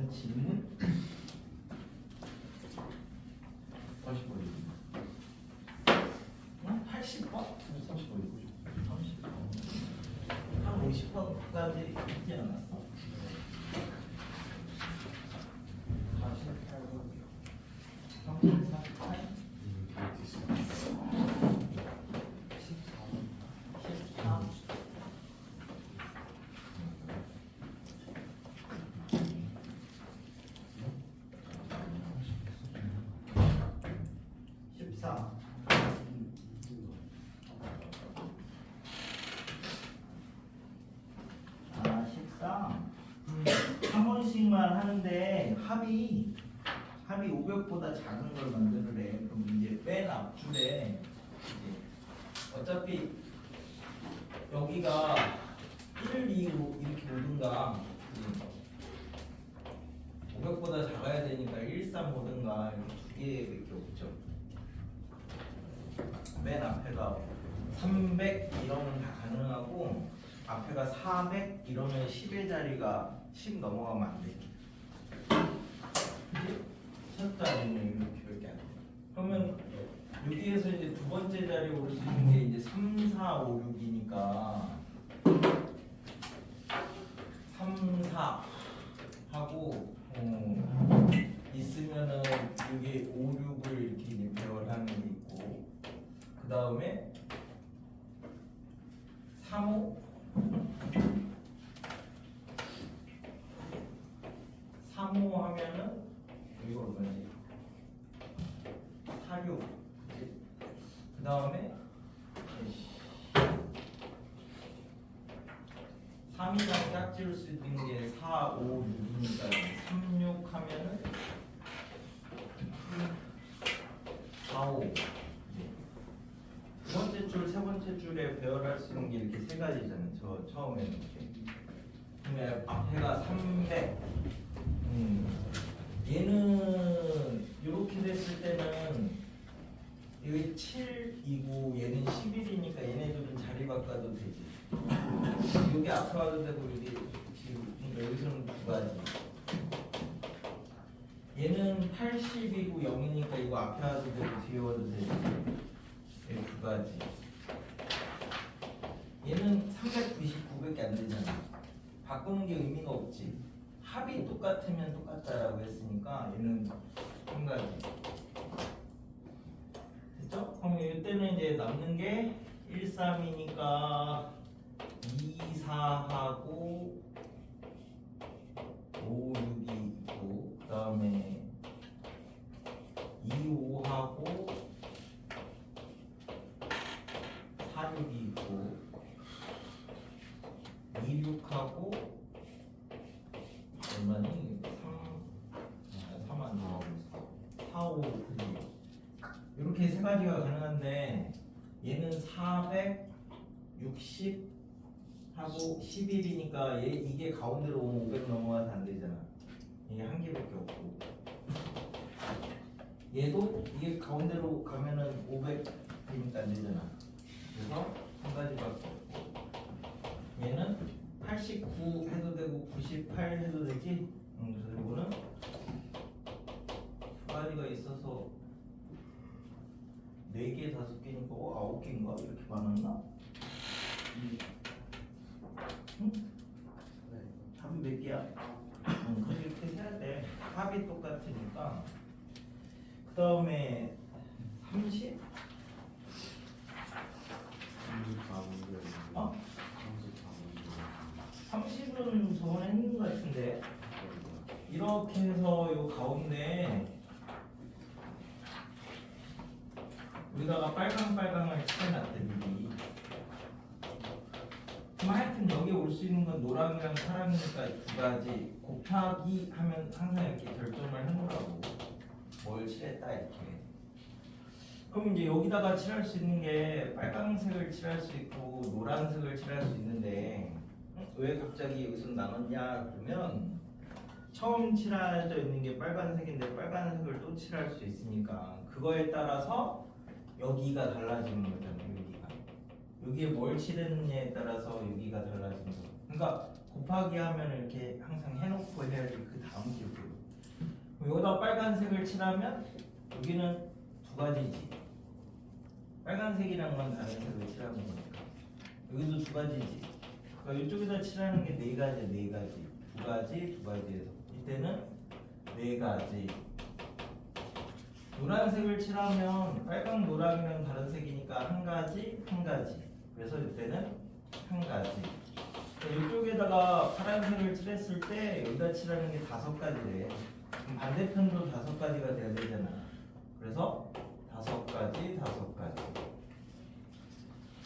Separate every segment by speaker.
Speaker 1: 있는 질문?
Speaker 2: 다시 보여주세요.
Speaker 1: 80번?
Speaker 2: 35일
Speaker 1: 30번. 한 50번까지 있지 않았어? 48번이요. 38? 13? 14. 아, 13. 한 번씩만 하는데 합이 500보다 작은 걸 만들으래. 그럼 이제 맨 앞줄에 이제 어차피 여기가 1, 2로 이렇게 오든가 500보다 작아야 되니까 1, 3 오든가 이렇게 두 개밖에 없죠. 맨 앞에가 300 이러면 다 가능하고 앞에가 400 이러면 10의 자리가 10 넘어가면 안 돼. 그치? 첫 자리는 이렇게밖에 안 돼. 그러면 여기에서 이제 두 번째 자리에 올 수 있는 게 이제 3, 4, 5, 6이니까 3, 4 하고 있으면은 여기 5, 6을 이렇게 이제 배열하는 게 있고 그 다음에 3, 5 3호 하면은 이거 얼마지? 4, 6 그 다음에 3이랑 짝지을 수 있는 게 4, 5, 6이니까 3, 6 하면은 4, 5 두 번째 줄, 세 번째 줄에 배열할 수 있는 게 이렇게 세 가지잖아요. 저 처음에 이렇게. 그러면 앞에가 300. 얘는 이렇게 됐을 때는 여기 7이고 얘는 11이니까 얘네들은 자리 바꿔도 되지. 여기 앞에 와도 되고 여기 지금 그러니까 여기서는 두 가지. 얘는 80이고 0이니까 이거 앞에 와도 되고 뒤에 와도 되지. 이렇게 두 가지. 얘는 399밖에 안 되잖아. 바꾸는 게 의미가 없지. 합이 똑같으면 똑같다라고 했으니까 얘는 한 가지. 됐죠? 그럼 이때는 이제 남는 게 1, 3이니까 2, 4하고 5, 6이 있고 그 다음에 2, 5하고 4, 6이 있고 2, 6하고 얼마니? 3 안 나오고 있어. 4, 5, 9 이렇게 세 가지가 가능한데 얘는 400, 60 하고 11이니까 이게 가운데로 오면 500 넘어가서 안 되잖아. 이게 한 개밖에 없고 얘도 이게 가운데로 가면은 500 되니까 안 되잖아. 그래서 한 가지밖에 없고 얘는 89 해도 되고 98 해도 되지. 그래서 이거는 두 가지가 있어서 4개, 5개니까 9개인가? 이렇게 많았나? 응? 합이 몇 개야? 그렇게 해야 돼. 합이 똑같으니까. 그 다음에 30? 어? 30은 저번에 했는 것 같은데 이렇게 해서 요 가운데 여기다가 빨강을 칠해놨대 미리. 그럼 하여튼 여기 올 수 있는 건 노랑이랑 파랑이니까 두 가지 곱하기 하면 항상 이렇게 결정을 해놓으라고 뭘 칠했다 이렇게. 그럼 이제 여기다가 칠할 수 있는 게 빨강색을 칠할 수 있고 노란색을 칠할 수 있는데 왜 갑자기 여기서 나눴냐 그러면 처음 칠해져 있는 게 빨간색인데 빨간색을 또 칠할 수 있으니까 그거에 따라서 여기가 달라지는 거잖아요. 여기가 여기에 뭘 칠했느냐에 따라서 여기가 달라지는 거. 그러니까 곱하기 하면 이렇게 항상 해놓고 해야지 그 다음 기억으로. 여기다 빨간색을 칠하면 여기는 두 가지지. 빨간색이란 건 다른 색을 칠하는 거니까. 여기도 두 가지지. 그러니까 이쪽에다 칠하는 게 네 가지, 네 가지, 두 가지, 두 가지에서 이때는 네 가지. 노란색을 칠하면 빨강, 노랑이랑 다른 색이니까 한 가지, 한 가지. 그래서 이때는 한 가지. 이쪽에다가 파란색을 칠했을 때 여기다 칠하는 게 다섯 가지래. 그럼 반대편도 다섯 가지가 돼야 되잖아. 그래서 다섯 가지, 다섯 가지.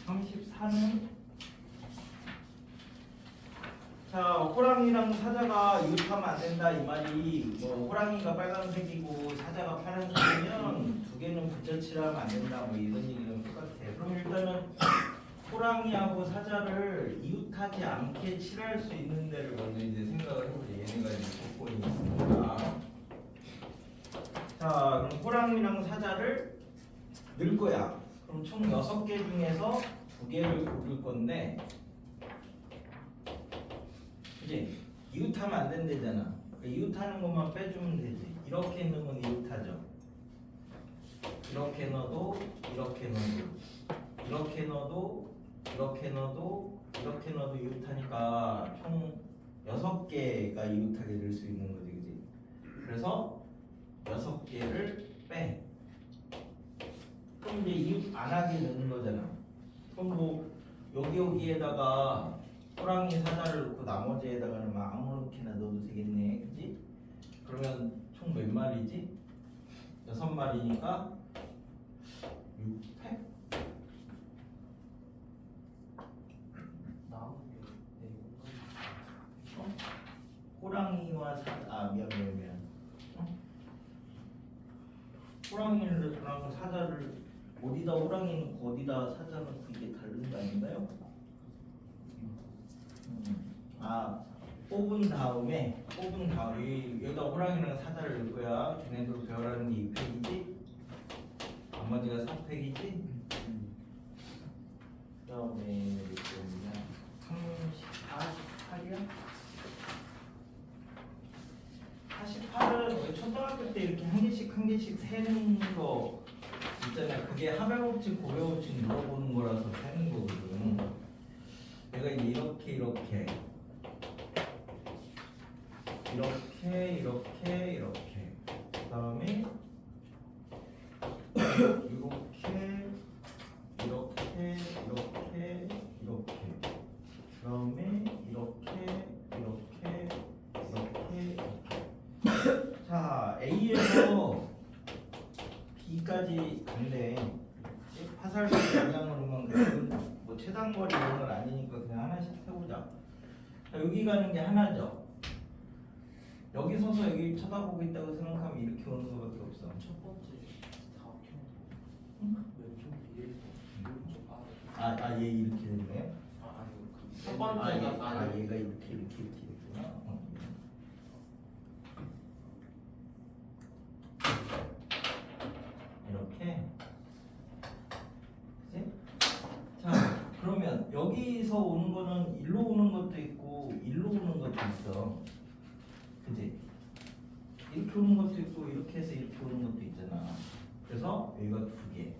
Speaker 1: 34는 자, 호랑이랑 사자가 이웃하면 안 된다 이 말이 뭐 호랑이가 빨간색이고 사자가 파란색이면 두 개는 붙여칠하면 안 된다 뭐 이런 얘기랑 똑같아. 그럼 일단은 호랑이하고 사자를 이웃하지 않게 칠할 수 있는 데를 먼저 이제 생각을 해보자. 얘네가 이제 조건이 있으니까. 자, 그럼 호랑이랑 사자를 넣을 거야. 그럼 총 6개 중에서 2개를 고를 건데, 그지? 이웃하면 안 된대잖아. 그러니까 이웃하는 것만 빼주면 되지. 이렇게 넣으면 이웃하죠. 이렇게 넣어도, 이렇게 넣어도, 이렇게 넣어도, 이렇게 넣어도, 이렇게 넣어도 이웃하니까 총 6개가 이웃하게 될 수 있는 거지, 그지? 그래서 6개를 빼. 그럼 이제 이웃 안 하게 되는 거잖아. 그럼 뭐 여기에다가 호랑이 사자를 넣고 나머지에다가는 막 아무렇게나 넣어도 되겠네, 그지? 그러면 총 몇 마리지? 6마리니까 6팩? 호랑이와 사자, 미안. 호랑이를 그랑 사자를 어디다 호랑이 넣고 어디다 사자 넣고 이게 다른 거 아닌가요? 뽑은 다음에 여기다 호랑이랑 사자를 넣을 거야. 걔네들 배우라는 게 2팩이지? 나머지가 4팩이지? 그다음에 여기가 48이야? 48은 초등학교 때 이렇게 한 개씩 세는 거 있잖아요. 그게 하배 법칙, 고배 법칙 물어보는 거라서 세는 거거든. 내가 이제 이렇게 그다음에 이렇게 그다음에 이렇게 자, A에서 B까지 간대. 화살표 방향으로만 그러면 뭐 최단거리 이런 건 아니니까 그냥 하나씩 해보자. 자, 여기 가는 게 하나죠. 여기 서서 여기 쳐다보고 있다고 생각하면 이렇게 오는 것밖에 없어.
Speaker 3: 첫 번째 사각형 왼쪽 위에서 오른쪽 아래.
Speaker 1: 얘 이렇게 됐네.
Speaker 3: 아니요 그
Speaker 2: 첫 번째가
Speaker 1: 얘가 이렇게 됐구나. 이렇게. 그치? 자, 그러면 여기서 오는 거는 일로 오는 것도 있고 일로 오는 것도 있어. 그치? 이렇게 오는 것도 있고 이렇게 해서 이렇게 오는 것도 있잖아. 그래서 여기가 2개.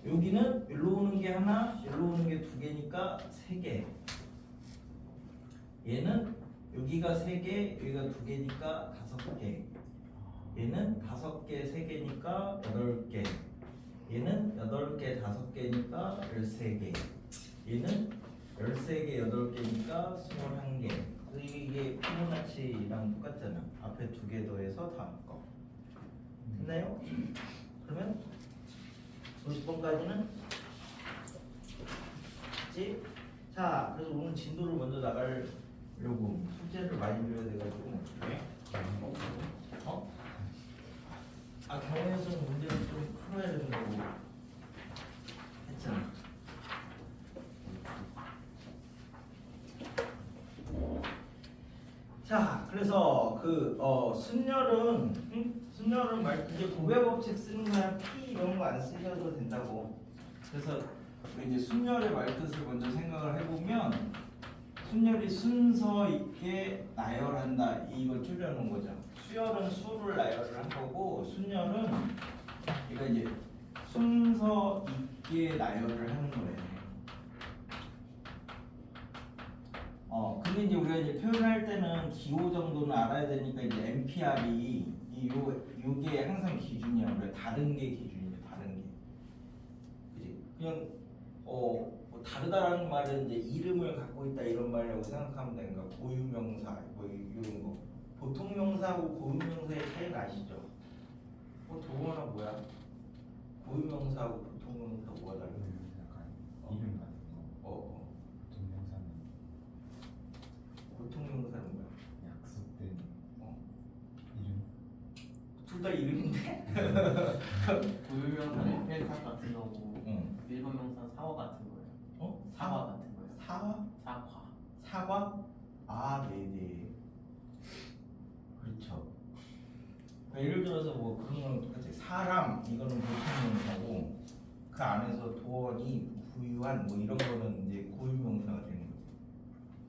Speaker 1: 여기는 일로 오는 게 하나, 일로 오는 게 2개니까 3개. 얘는 여기가 3개, 여기가 2개니까 5개. 얘는 5개, 3개니까 8개. 얘는 8개, 5개니까 13개. 얘는 13개, 8개니까 21개. 이게 피보나치랑 똑같잖아. 앞에 2개 더해서 다음 거. 됐나요? 그러면 50번까지는 됐지? 자, 그래서 오늘 진도를 먼저 나가려고 숙제를 많이 줘야 돼가지고. 경우에서는 문제를 좀 풀어야 된다고 했잖아. 자, 그래서 순열은 이제 고배 법칙 쓰는 거야. P 이런 거 안 쓰셔도 된다고. 그래서 이제 순열의 말뜻을 먼저 생각을 해보면 순열이 순서 있게 나열한다. 이거 줄여놓은 거죠. 수열은 수를 나열을 한 거고 순열은 이거 이제 순서 있게 나열을 하는 거예요. 근데 이제 우리가 이제 표현할 때는 기호 정도는 알아야 되니까 이제 NPR이 요게 항상 기준이야. 우리가 다른 게 기준이죠. 다른 게. 그지? 그냥 뭐 다르다라는 말은 이제 이름을 갖고 있다 이런 말이라고 생각하면 되니까 고유명사 뭐 이런 거. 보통명사하고 고유명사의 차이가 아시죠? 도원아 뭐야? 고유명사하고 보통명사 뭐가 달라?
Speaker 2: 약간 이름 같은 거. 동명사는
Speaker 1: 보통명사는 뭐야?
Speaker 2: 약속된 이름.
Speaker 1: 둘 다 이름인데?
Speaker 3: 고유명사는 펠탑 같은 거고
Speaker 1: 응.
Speaker 3: 일반 명사 사과 같은 거예요.
Speaker 1: 어?
Speaker 3: 사과 같은 거예요.
Speaker 1: 사과?
Speaker 3: 사과.
Speaker 1: 사과? 아, 네네. 그렇죠. 그러니까 예를 들어서 뭐 그런 거랑 똑같이 사람 이거는 보통명사고 그 안에서 도원이 부유한 뭐 이런 거는 이제 고유명사가 되는 거죠.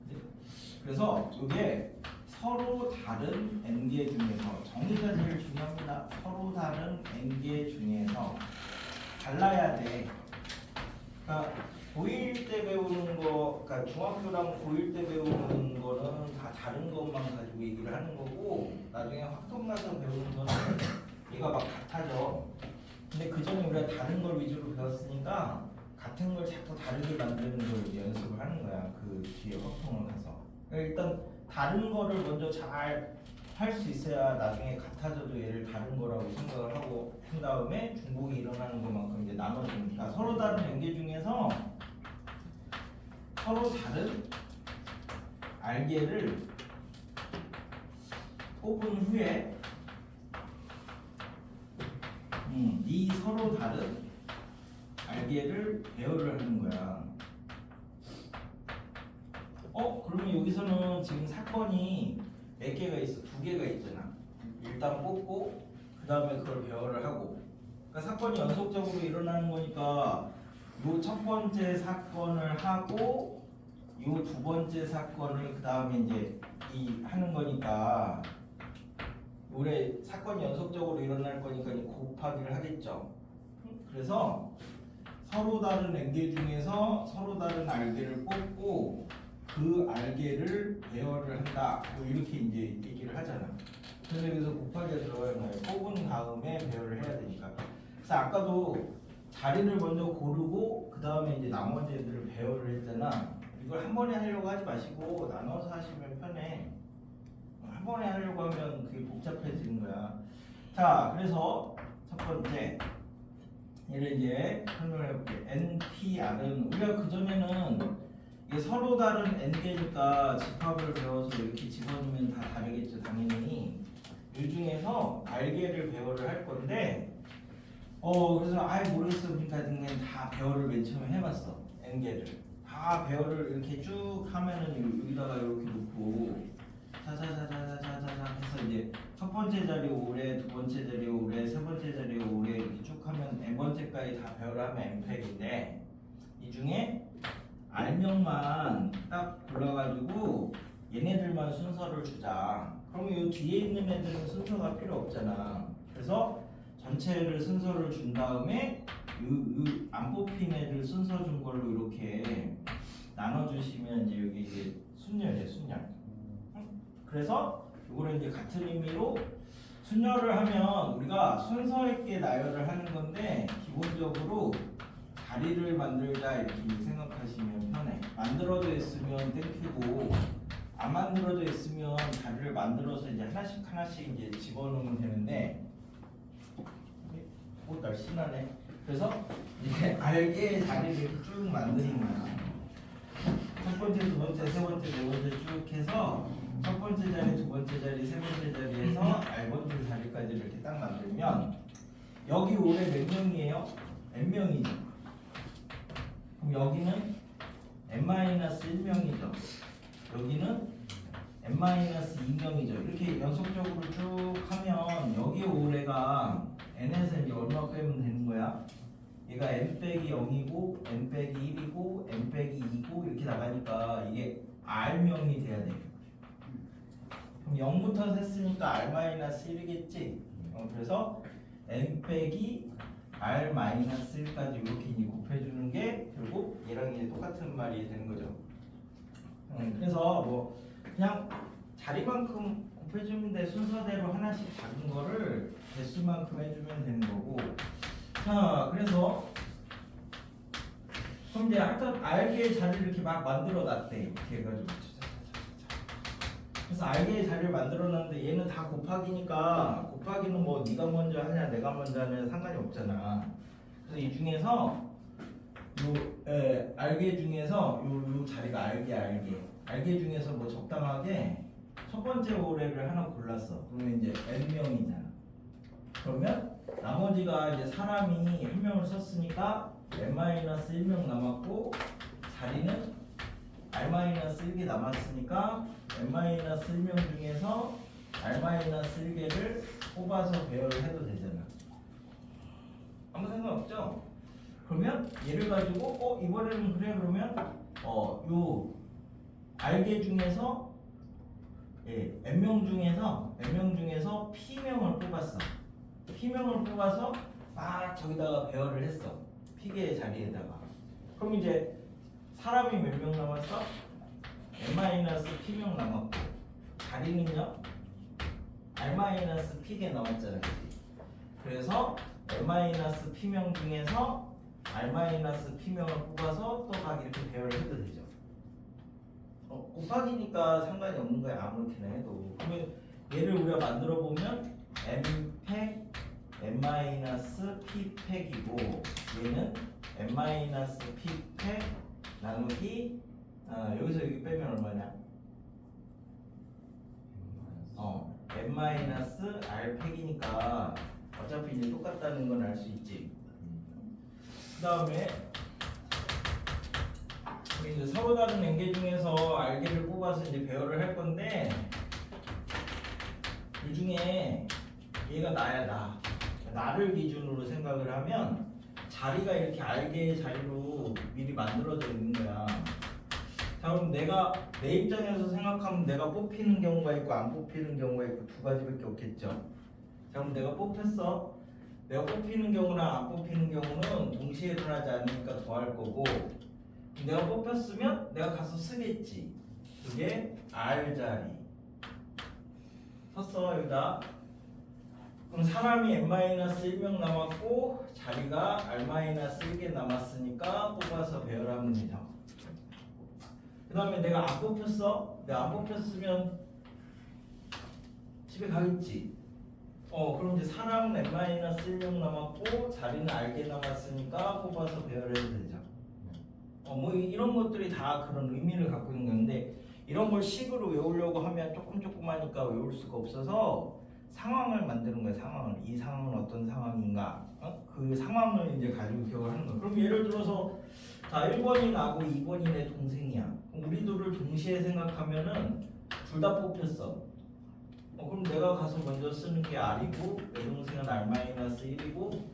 Speaker 1: 그치? 그래서 이게 서로 다른 N개 중에서 정의가 제일 중요합니다. 서로 다른 N개 중에서 달라야 돼. 그러니까 고1 때 배우는 거, 그러니까 중학교랑 고1 때 배우는 거는 다 다른 것만 가지고 얘기를 하는 거고 나중에 학교 가서 배우는 거는 얘가 막 같아져. 근데 그 전에 우리가 다른 걸 위주로 배웠으니까 같은 걸 자꾸 다르게 만드는 걸 이제 연습을 하는 거야. 그 뒤에 확통을 가서. 그러니까 일단 다른 거를 먼저 잘 할 수 있어야 나중에 같아져도 얘를 다른 거라고 생각을 하고 한 다음에 중복이 일어나는 것만큼 이제 나눠주니까 서로 다른 연계 중에서 서로 다른 알게를 뽑은 후에 이 서로 다른 알게를 배열을 하는 거야. 그러면 여기서는 지금 사건이 몇 개가 있어? 2개가 있잖아. 일단 뽑고 그 다음에 그걸 배열을 하고. 그러니까 사건이 연속적으로 일어나는 거니까 요 첫 번째 사건을 하고 요 두 번째 사건을 그 다음에 이제 이 하는 거니까 올해 사건이 연속적으로 일어날 거니까 곱하기를 하겠죠. 그래서 서로 다른 N개 중에서 서로 다른 알게를 뽑고 그 알게를 배열을 한다. 뭐 이렇게 이제 얘기를 하잖아. 그래서 여기서 곱하기가 들어가는 거예요. 뽑은 다음에 배열을 해야 되니까. 그래서 아까도 자리를 먼저 고르고 그 다음에 이제 나머지 애들을 배열을 했잖아. 이걸 한 번에 하려고 하지 마시고 나눠서 하시면 편해. 한 번에 하려고 하면 그게 복잡해지는 거야. 자, 그래서 첫 번째 얘를 이제 설명을 해볼게. NPR은 우리가 그 전에는 이게 서로 다른 N개니까 집합을 배워서 이렇게 집어넣으면 다 다르겠죠, 당연히. 이 중에서 알게를 배열을 할 건데, 그래서 모르겠어. 그러니까 그냥 다 배열을 맨 처음에 해봤어. N개를 다 배열을 이렇게 쭉 하면은 여기다가 이렇게 놓고 자자자자자자자 해서 이제 첫 번째 자리 오래, 두 번째 자리 오래, 세 번째 자리 오래 이렇게 쭉 하면 n 번째까지 다 배열하면 n팩인데 이 중에 알명만 딱 골라가지고 얘네들만 순서를 주자. 그러면 이 뒤에 있는 애들은 순서가 필요 없잖아. 그래서 전체를 순서를 준 다음에 안 뽑힌 애들 순서 준 걸로 이렇게 나눠주시면 이제 여기 이제 순열이에요, 순열. 그래서 이거를 이제 같은 의미로 순열을 하면 우리가 순서 있게 나열을 하는 건데 기본적으로 자리를 만들자 이렇게 생각하시면 편해. 만들어져 있으면 땡큐고 안 만들어져 있으면 자리를 만들어서 이제 하나씩 하나씩 이제 집어넣으면 되는데 날씬하네. 그래서 이제 알게 자리를 이렇게 쭉 만드는 거야. 첫 번째, 두 번째, 세 번째, 네 번째 쭉 해서 첫 번째 자리, 두 번째 자리, 세 번째 자리에서 알번째 자리까지 이렇게 딱 만들면 여기 올해 몇 명이에요? n명이죠. 그럼 여기는 n-1명이죠. 여기는 n-2명이죠. 이렇게 연속적으로 쭉 하면 여기 올해가 n에서 이제 얼마 빼면 되는 거야? 얘가 n-0이고 n-1이고 n-2고 이렇게 이렇게 나가니까 이게 R명이 돼야 돼. 그럼 0부터 셌으니까 R-1이겠지? 그래서 n 빼기 R-1까지 이렇게 이제 곱해주는 게 결국 얘랑 이제 똑같은 말이 되는 거죠. 그래서 뭐 그냥 자리만큼 곱해주면 돼. 순서대로 하나씩 작은 거를 개수만큼 해주면 되는 거고. 자, 그래서 그럼 이제 아까 알게의 자리를 이렇게 막 만들어 놨대. 이렇게 해가지고. 그래서 알게의 자리를 만들어 놨는데 얘는 다 곱하기니까 곱하기는 뭐 네가 먼저 하냐 내가 먼저 하냐 상관이 없잖아. 그래서 이 중에서 알게 중에서 요 자리가 알게 중에서 뭐 적당하게 첫 번째 오래를 하나 골랐어. 그러면 이제 n명이잖아. 그러면 나머지가 이제 사람이 한 명을 썼으니까 n-1명 남았고 자리는 r-1개 남았으니까 n-1명 중에서 r-1개를 뽑아서 배열을 해도 되잖아. 아무 상관 없죠? 그러면 얘를 가지고 이번에는 그래 그러면 요 알게 중에서 n명 중에서 p명을 뽑았어. p명을 뽑아서 막 저기다가 배열을 했어. p개의 자리에다가. 그럼 이제 사람이 몇 명 남았어? n-p명 남았고 자리는요? r-p개 남았잖아. 그래서 n-p명 중에서 r-p명을 뽑아서 또 막 이렇게 배열을 해도 되죠. 곱하기니까 상관이 없는 거야. 아무렇게나 해도. 그러면 얘를 우리가 만들어 보면 n팩 n-p 팩이고 얘는 n-p 팩 나누기 여기서 여기 빼면 얼마냐? n-r 팩이니까 어차피 이제 똑같다는 건 알 수 있지. 그 다음에 이제 서로 다른 n개 중에서 r개를 뽑아서 이제 배열을 할 건데 이 중에 얘가 나를 기준으로 생각을 하면 자리가 이렇게 r개의 자리로 미리 만들어져 있는 거야. 자, 그럼 내가 내 입장에서 생각하면 내가 뽑히는 경우가 있고 안 뽑히는 경우가 있고 두 가지밖에 없겠죠. 자, 그럼 내가 뽑혔어. 내가 뽑히는 경우랑 안 뽑히는 경우는 동시에 일어나지 않으니까 더할 거고, 내가 뽑혔으면 내가 가서 쓰겠지. 그게 R 자리 섰어 여기다. 그럼 사람이 n-1명 남았고 자리가 r-1개 남았으니까 뽑아서 배열하면 되죠. 그 다음에 내가 안 뽑혔어. 내가 안 뽑혔으면 집에 가겠지. 그럼 이제 사람은 n-1명 남았고 자리는 r개 남았으니까 뽑아서 배열해도 되죠. 뭐 이런 것들이 다 그런 의미를 갖고 있는 건데 이런 걸 식으로 외우려고 하면 조금 하니까 외울 수가 없어서 상황을 만드는 거야. 상황을. 이 상황은 어떤 상황인가? 그 상황을 이제 가지고 기억을 하는 거야. 그럼 예를 들어서 자 1번이 나고 2번이 내 동생이야. 그럼 우리 둘을 동시에 생각하면은 둘 다 뽑혔어. 그럼 내가 가서 먼저 쓰는 게 R이고 내 동생은 R-1이고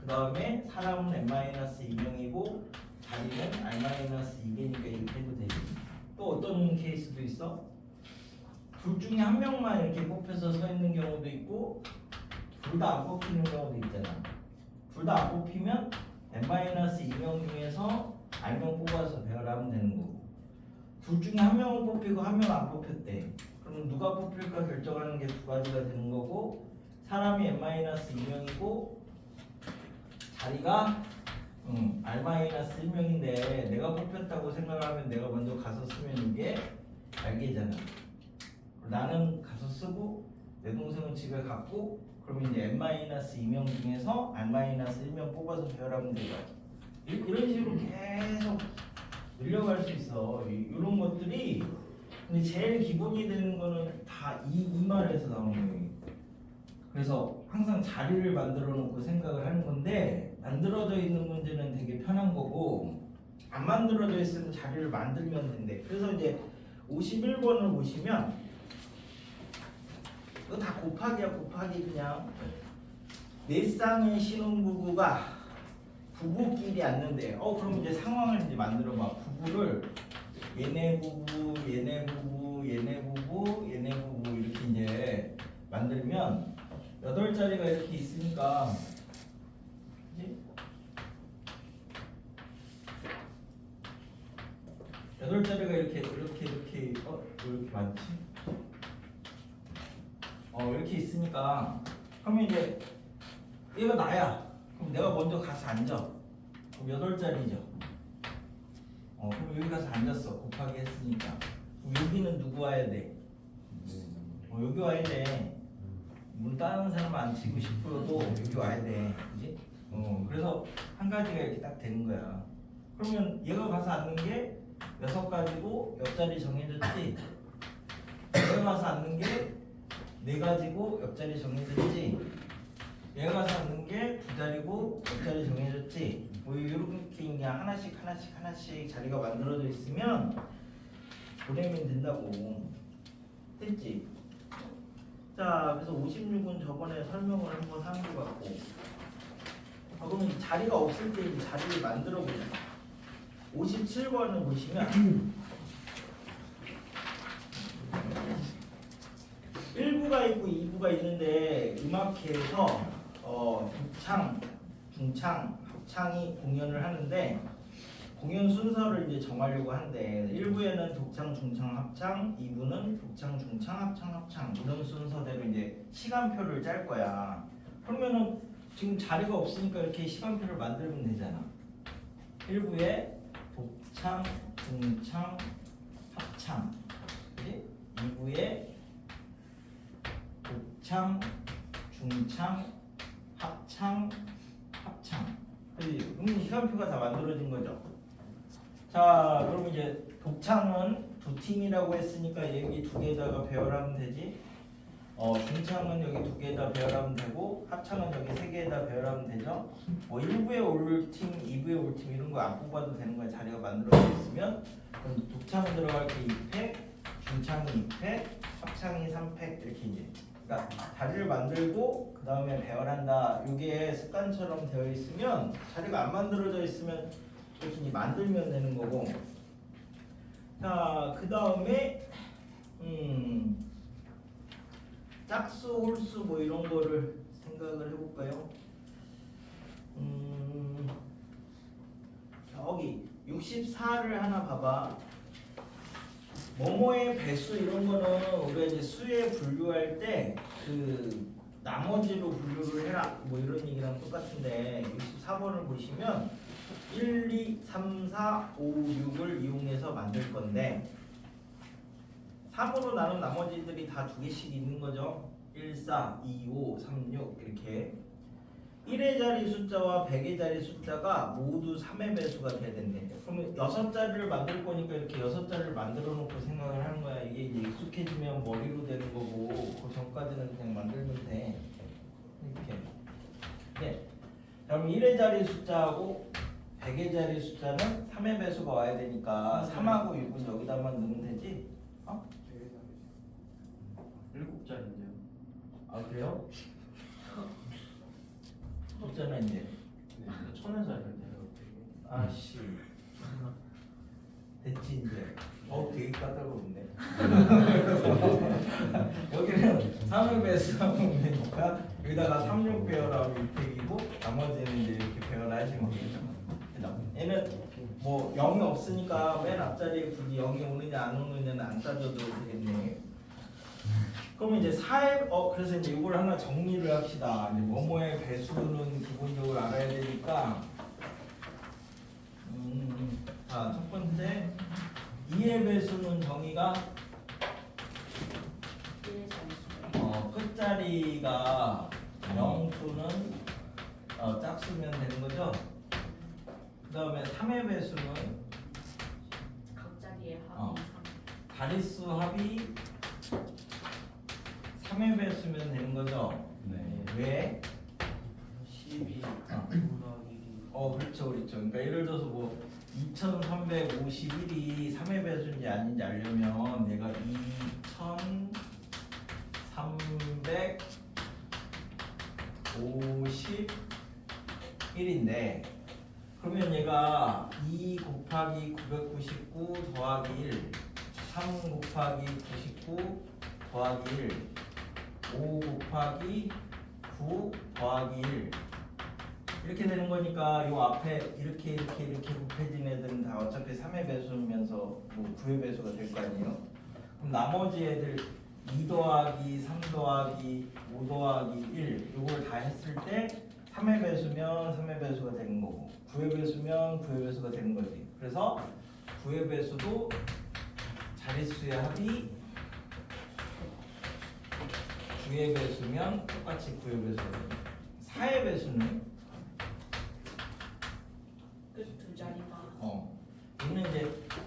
Speaker 1: 그 다음에 사람은 n-2명이고 자리는 R-2개니까 이렇게 해도 되지. 또 어떤 케이스도 있어? 둘 중에 한 명만 이렇게 뽑혀서 서 있는 경우도 있고 둘 다 안 뽑히는 경우도 있잖아. 둘 다 안 뽑히면 n-2명 중에서 R명 뽑아서 배열하면 되는 거고 둘 중에 한 명은 뽑히고 한 명은 안 뽑혔대. 그럼 누가 뽑힐까 결정하는 게 두 가지가 되는 거고 사람이 n-2명이고 자리가 R-1명인데 내가 뽑혔다고 생각하면 내가 먼저 가서 쓰면 이게 알게잖아. 나는 가서 쓰고 내 동생은 집에 갔고 그러면 이제 n-2명 중에서 R-1명 뽑아서 배열하면 되죠. 이런 식으로 계속 늘려갈 수 있어. 이런 것들이 근데 제일 기본이 되는 거는 다 이 말에서 나오는 거예요. 그래서 항상 자리를 만들어 놓고 생각을 하는 건데 만들어져 있는 문제는 되게 편한 거고 안 만들어져 있으면 자리를 만들면 된대. 그래서 이제 51번을 보시면 이거 다 곱하기야. 곱하기 그냥 네 쌍의 신혼부부가 부부끼리 앉는데 그럼 이제 상황을 이제 만들어봐. 부부를 얘네 부부, 얘네 부부, 얘네 부부, 얘네 부부 이렇게 이제 만들면 8자리가 이렇게 있으니까 그치? 8자리가 이렇게 왜 이렇게 많지? 이렇게 있으니까 그러면 이제 얘가 나야. 그럼 내가 먼저 가서 앉아. 그럼 8자리죠. 그럼 여기 가서 앉았어. 곱하기 했으니까. 그럼 여기는 누구 와야 돼? 여기 와야 돼. 문 다른 사람 안 치고 싶어도 여기 와야 돼. 그지? 그래서 한 가지가 이렇게 딱 되는 거야. 그러면 얘가 가서 앉는 게 6가지고 옆자리 정해졌지? 얘가 가서 앉는 게 4가지고 옆자리 정해졌지? 얘가 가서 앉는 게 2자리고 옆자리 정해졌지? 뭐 이렇게 그냥 하나씩 자리가 만들어져 있으면 보내면 된다고. 됐지? 자, 그래서 56은 저번에 설명을 한번 한 것 같고. 그러면 이 자리가 없을 때 이 자리를 만들어 보자. 57번을 보시면 1부가 있고 2부가 있는데 음악회에서 독창, 중창, 합창이 공연을 하는데 공연 순서를 이제 정하려고 한대. 1부에는 독창, 중창, 합창, 2부는 독창, 중창, 합창 이런 순서대로 이제 시간표를 짤 거야. 그러면은 지금 자리가 없으니까 이렇게 시간표를 만들면 되잖아. 1부에 독창, 중창, 합창, 그지? 2부에 독창, 중창, 합창. 그지? 그럼 시간표가 다 만들어진 거죠. 자, 그럼 이제 독창은 2팀이라고 했으니까 여기 2개에다가 배열하면 되지. 중창은 여기 2개에다 배열하면 되고 합창은 여기 3개에다 배열하면 되죠. 1부에 올 팀, 2부에 올 팀 이런 거 안 뽑아도 되는 거야. 자리가 만들어져 있으면. 그럼 독창은 들어갈 게 2팩, 중창이 2팩, 합창이 3팩 이렇게 이제. 그러니까 자리를 만들고 그 다음에 배열한다. 이게 습관처럼 되어 있으면 자리가 안 만들어져 있으면 이렇게 만들면 되는 거고. 자, 그 다음에 짝수, 홀수 뭐 이런 거를 생각을 해볼까요? 여기 64를 하나 봐봐. 뭐뭐의 배수 이런 거는 우리가 이제 수에 분류할 때 그 나머지로 분류를 해라 뭐 이런 얘기랑 똑같은데 64번을 보시면 1, 2, 3, 4, 5, 6을 이용해서 만들 건데 3으로 나눈 나머지들이 다 2개씩 있는 거죠. 1, 4, 2, 5, 3, 6 이렇게 1의 자리 숫자와 100의 자리 숫자가 모두 3의 배수가 돼야 된대. 그러면 6자리를 만들 거니까 이렇게 6자리를 만들어 놓고 생각을 하는 거야. 이게 이제 익숙해지면 머리로 되는 거고 그 전까지는 그냥 만들면 돼. 이렇게. 네. 그럼 1의 자리 숫자하고 100의 자리 숫자는 3의 배수가 와야 되니까 3하고 6은 여기다만 넣으면 되지?
Speaker 3: 7자리인데요.
Speaker 1: 아 그래요? 있잖아 이제.
Speaker 3: 1000원짜리인데요.
Speaker 1: 아씨 됐지 이제. 되게 까다로운데. 여기는 3을 배수하면 되니까 여기다가 36 배열하면 6팩이고 나머지는 이제 이렇게 배열하시면 되죠. 얘는 뭐 0이 없으니까 맨 앞자리에 굳이 0이 오느냐 안 오느냐는 안 따져도 되겠네. 그럼 이제 그래서 이제 이걸 하나 정리를 합시다. 이제 뭐뭐의 배수는 기본적으로 알아야 되니까. 자, 첫 번째 2의 배수는 정의가 끝자리가 0 또는 짝수면 되는 거죠. 그 다음에 3의 배수는
Speaker 4: 각자리의 합이
Speaker 1: 다리수 합이 3의 배수면 되는 거죠.
Speaker 2: 네.
Speaker 1: 왜?
Speaker 3: 12
Speaker 1: 그렇죠. 그러니까 예를 들어서 뭐 2351이 3의 배수인지 아닌지 알려면 얘가 2351인데 그러면 얘가 2 곱하기 곱하기 999 더하기 1 3 곱하기 99 더하기 1 5 곱하기 9 더하기 1 이렇게 되는 거니까 요 앞에 이렇게 곱해진 애들은 다 어차피 3의 배수면서 뭐 9의 배수가 될 거 아니에요? 그럼 나머지 애들 2 더하기 3 더하기 5 더하기 1 요걸 다 했을 때 3의 배수면 3의 배수가 되는 거고 9의 배수면 9의 배수가 되는 거지. 그래서 9의 배수도 자릿수의 합이 9의 배수면 똑같이 9의 배수가 됩니다. 4의 배수는
Speaker 4: 끝 두 자리가
Speaker 1: 얘는 이제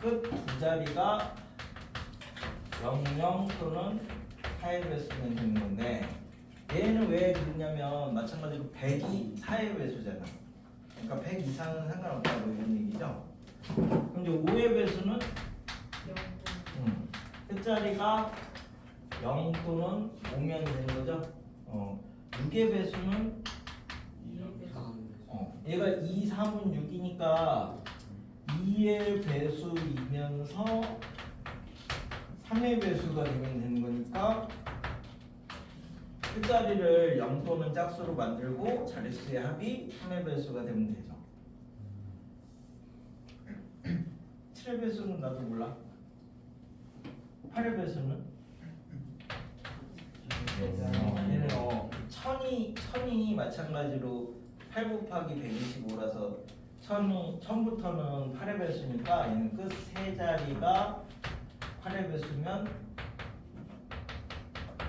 Speaker 1: 끝 두 자리가 00 또는 4의 배수면 되는 건데 얘는 왜 그러냐면 마찬가지로 100이 4의 배수잖아. 그러니까 100 이상은 상관없다고 이런 얘기죠. 그럼 이제 5의 배수는 끝자리가 0 또는 5면 되는 거죠. 6의 배수는 얘가 2, 3은 6이니까 2의 배수이면서 3의 배수가 되면 되는 거니까 끝자리를 0 또는 짝수로 만들고 자릿수의 합이 3의 배수가 되면 되죠. 7의 배수는 나도 몰라. 8의 배수는? 얘는 천이 마찬가지로 8 곱하기 125라서 1000부터는 8의 배수니까 얘는 끝 세 자리가 8의 배수면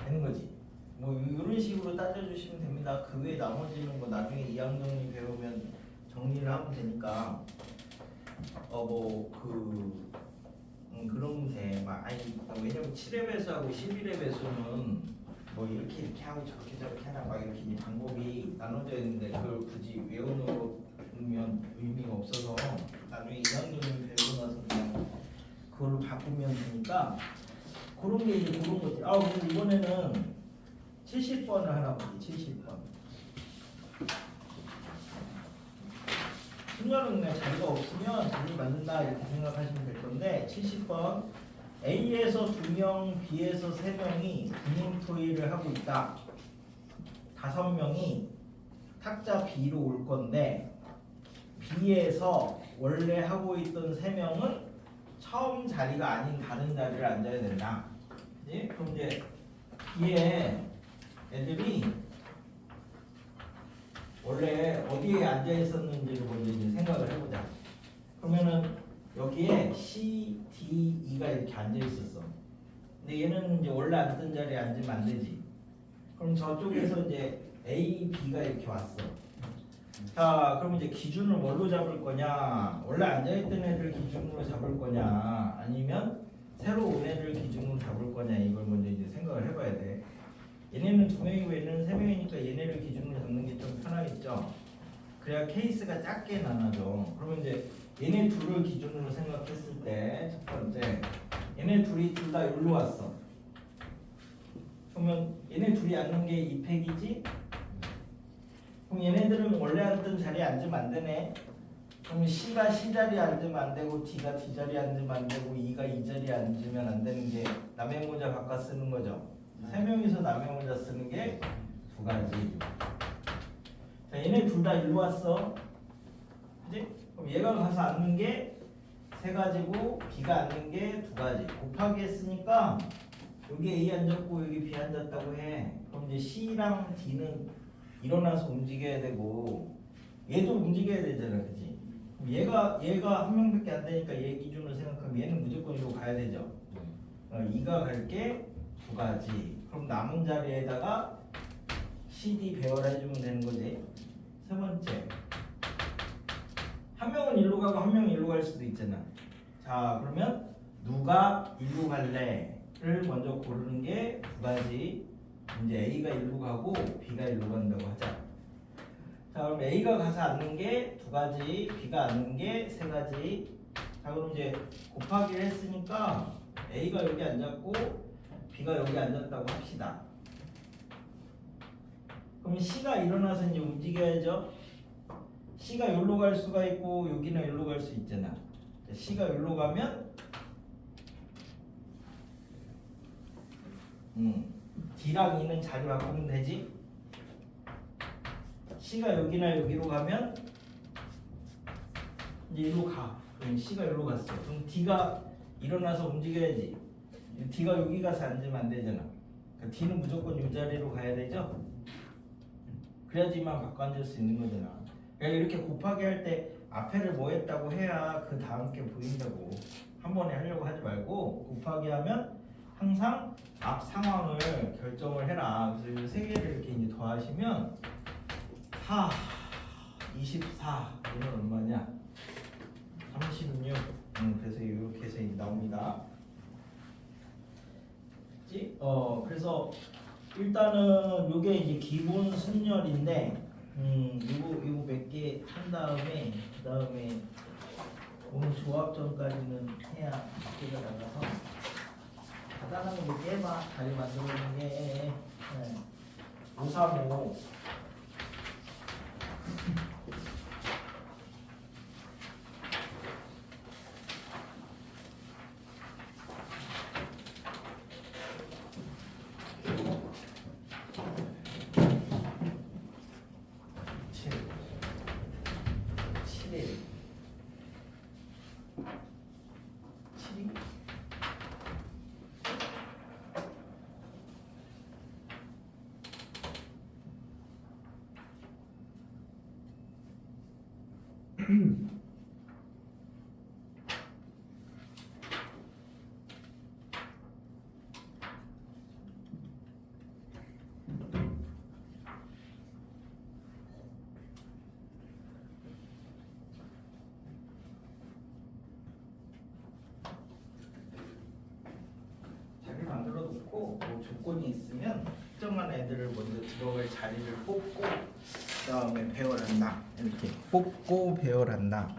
Speaker 1: 되는 거지. 뭐 이런 식으로 따져주시면 됩니다. 그 외에 나머지는 뭐 나중에 이항 정리 배우면 정리를 하면 되니까 그런 돼. 왜냐면 7의 배수하고 11의 배수는 뭐 이렇게 하고 저렇게 하라 막 이렇게 방법이 나눠져 있는데 그걸 굳이 외우면 의미가 없어서 나중에 이항 정리 배우고 나서 그냥 그걸 바꾸면 되니까 그런 게 이제 그런 거지. 근데 이번에는 70번을 하나 보지. 70번. 순간은 그냥 자리가 없으면 자리 만든다 이렇게 생각하시면 될 건데 70번 A에서 2명, B에서 3명이 군인 토의를 하고 있다. 5명이 탁자 B로 올 건데 B에서 원래 하고 있던 3명은 처음 자리가 아닌 다른 자리를 앉아야 된다. 그치? 그럼 이제 B에 애들이 원래 어디에 앉아 있었는지를 먼저 이제 생각을 해보자. 그러면은 여기에 C, D, E가 이렇게 앉아 있었어. 근데 얘는 이제 원래 앉던 자리에 앉으면 안 되지. 그럼 저쪽에서 이제 A, B가 이렇게 왔어. 자, 그럼 이제 기준을 뭘로 잡을 거냐? 원래 앉아있던 애들 기준으로 잡을 거냐? 아니면 새로 온 애들 기준으로 잡을 거냐? 이걸 먼저 이제 생각을 해봐야 돼. 얘네는 2명이고 얘네는 3명이니까 얘네를 기준으로 잡는 게 좀 편하겠죠? 그래야 케이스가 작게 나눠져. 그러면 이제 얘네 둘을 기준으로 생각했을 때 첫 번째 얘네 둘이 둘 다 여기로 왔어. 그러면 얘네 둘이 앉는 게 이 팩이지? 그럼 얘네들은 원래 앉던 자리에 앉으면 안 되네. 그럼 C가 C 자리에 앉으면 안 되고 D가 D 자리에 앉으면 안 되고 E가 이 자리에 앉으면 안 되는 게 남의 모자 바꿔 쓰는 거죠. 3명이서 남의 모자 쓰는 게 2가지. 자, 얘네 둘 다 일로 왔어. 그지? 그럼 얘가 가서 앉는 게 3가지고 B가 앉는 게 2가지. 곱하기 했으니까 여기 A 앉았고 여기 B 앉았다고 해. 그럼 이제 C랑 D는 일어나서 움직여야 되고 얘도 움직여야 되잖아. 그지? 그럼 얘가 한 명밖에 안 되니까 얘 기준으로 생각하면 얘는 무조건 이리로 가야 되죠. 2가 갈 게 2가지. 그럼 남은 자리에다가 CD 배열해주면 되는 거지. 세 번째, 한 명은 일로 가고 한 명은 일로 갈 수도 있잖아. 자, 그러면 누가 일로 갈래를 먼저 고르는 게 2가지. 이제 A가 일로 가고 B가 일로 간다고 하자. 자, 그럼 A가 가서 앉는 게 2가지, B가 앉는 게 3가지. 자, 그럼 이제 곱하기를 했으니까 A가 여기 앉았고 B가 여기 앉았다고 합시다. 그럼 C가 일어나서 이제 움직여야죠. C가 여기로 갈 수가 있고 여기는 여기로 갈 수 있잖아. C가 여기로 가면 D랑 E는 자리 바꾸면 되지. C가 여기나 여기로 가면 이제 이리로 가. 그럼 C가 여기로 갔어. 그럼 D가 일어나서 움직여야지. D가 여기 가서 앉으면 안 되잖아. 그러니까 D는 무조건 이 자리로 가야 되죠. 그래야지만 바꿔 앉을 수 있는 거잖아. 그러니까 이렇게 곱하기 할 때 앞에를 뭐 했다고 해야 그 다음 게 보인다고. 한 번에 하려고 하지 말고 곱하기 하면 항상 앞 상황을 결정을 해라. 그래서 이 세 개를 이렇게 이제 더하시면 24 이건 얼마냐? 36. 그래서 이렇게 해서 나옵니다. 그래서 일단은 요게 이제 기본 순열인데 이거 몇 개 한 다음에 그다음에 오늘 조합전까지는 해야 학교가 나가서 간단한 거 깨봐. 자리 만들어놓은 게 535 7 7일 7이 자리를 만들어 놓고 뭐 조건이 있으면 특정한 애들을 먼저 들어갈 자리를 뽑고 그다음에 배열한다. 이렇게 뽑고 배열한다.